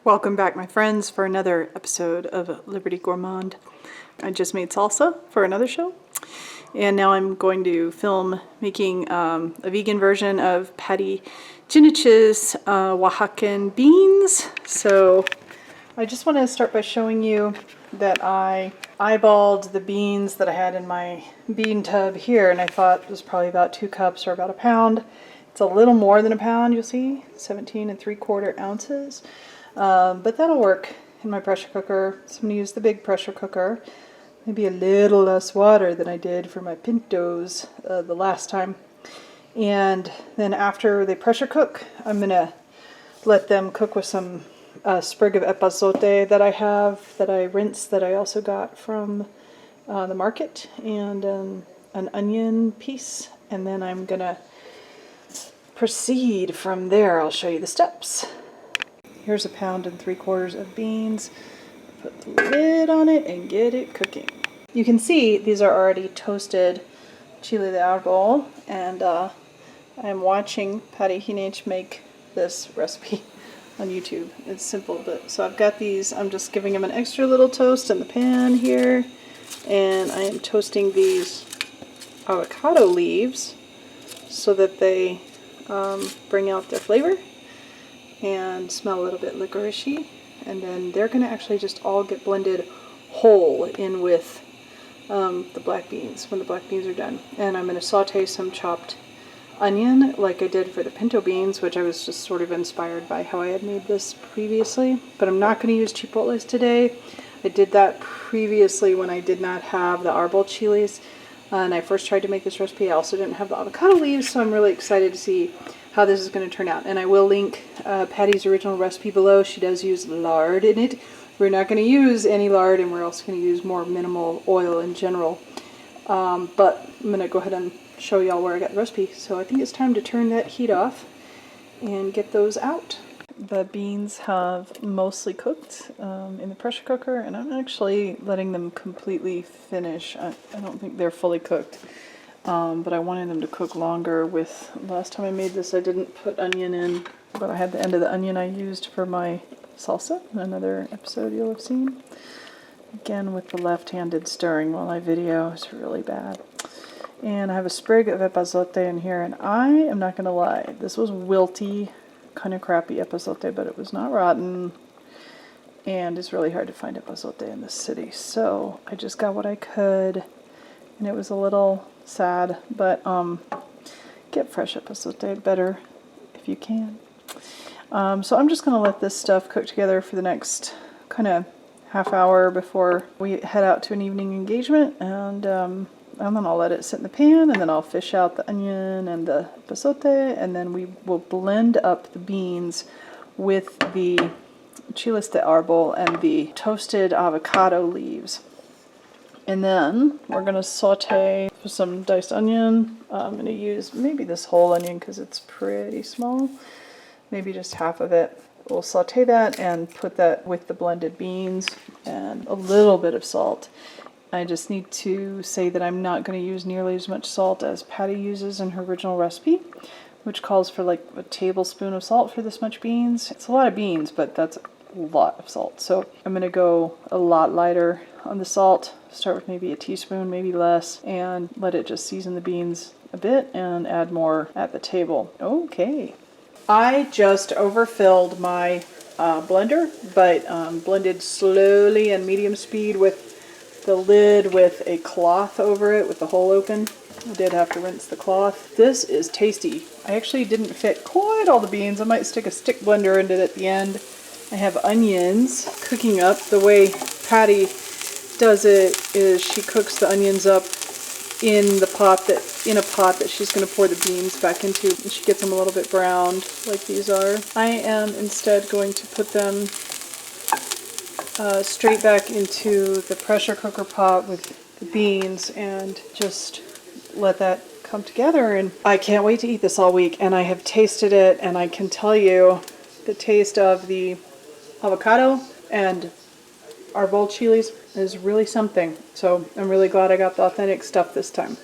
Welcome back, my friends, for another episode of Liberty Gourmand. I just made salsa for another show, and now I'm going to film making a vegan version of Pati Jinich's Oaxacan beans. So I just want to start by showing you that I eyeballed the beans that I had in my bean tub here, and I thought it was probably about 2 cups or about a pound. It's a little more than a pound, you'll see, 17 3/4 ounces. But that'll work in my pressure cooker. So I'm going to use the big pressure cooker. Maybe a little less water than I did for my pintos the last time. And then after they pressure cook, I'm going to let them cook with some sprig of epazote that I have, that I rinsed, that I also got from the market, and an onion piece. And then I'm going to proceed from there. I'll show you the steps. Here's a 1 3/4 pounds of beans. Put the lid on it and get it cooking. You can see these are already toasted chile de árbol, and I'm watching Pati Jinich make this recipe on YouTube. It's simple, but so I've got these. I'm just giving them an extra little toast in the pan here, and I am toasting these avocado leaves so that they bring out their flavor and smell a little bit licoricey, and then they're going to actually just all get blended whole in with the black beans when the black beans are done. And I'm going to saute some chopped onion like I did for the pinto beans, which I was just sort of inspired by how I had made this previously. But I'm not going to use chipotles today. I did that previously when I did not have the árbol chilies, and I first tried to make this recipe. I also didn't have the avocado leaves, so I'm really excited to see how this is going to turn out. And I will link Patty's original recipe below. She does use lard in it. We're not going to use any lard, and we're also going to use more minimal oil in general. But I'm going to go ahead and show y'all where I got the recipe. So I think it's time to turn that heat off and get those out. The beans have mostly cooked in the pressure cooker, and I'm actually letting them completely finish. I don't think they're fully cooked. But I wanted them to cook longer. With last time I made this, I didn't put onion in, but I had the end of the onion I used for my salsa in another episode you'll have seen. Again, with the left-handed stirring while I video is really bad. And I have a sprig of epazote in here, and I am not going to lie, this was wilty, kind of crappy epazote, but it was not rotten, and it's really hard to find epazote in this city, so I just got what I could, and it was a little sad, but get fresh epazote better if you can. So I'm just going to let this stuff cook together for the next kind of half hour before we head out to an evening engagement, and then I'll let it sit in the pan, and then I'll fish out the onion and the epazote, and then we will blend up the beans with the chiles de árbol and the toasted avocado leaves. And then we're going to saute with some diced onion. I'm going to use maybe this whole onion because it's pretty small. Maybe just half of it. We'll saute that and put that with the blended beans and a little bit of salt. I just need to say that I'm not going to use nearly as much salt as Pati uses in her original recipe, which calls for like a tablespoon of salt for this much beans. It's a lot of beans, but that's a lot of salt. So I'm going to go a lot lighter on the salt. Start with maybe a teaspoon, maybe less, and let it just season the beans a bit and add more at the table. Okay. I just overfilled my blender, but blended slowly and medium speed with the lid with a cloth over it with the hole open. I did have to rinse the cloth. This is tasty. I actually didn't fit quite all the beans. I might stick a stick blender into it at the end. I have onions cooking up. The way Pati does it is she cooks the onions up in a pot that she's going to pour the beans back into, and she gets them a little bit browned like these are. I am instead going to put them straight back into the pressure cooker pot with the beans and just let that come together. And I can't wait to eat this all week, and I have tasted it, and I can tell you the taste of the avocado and our bold chilies is really something. So I'm really glad I got the authentic stuff this time.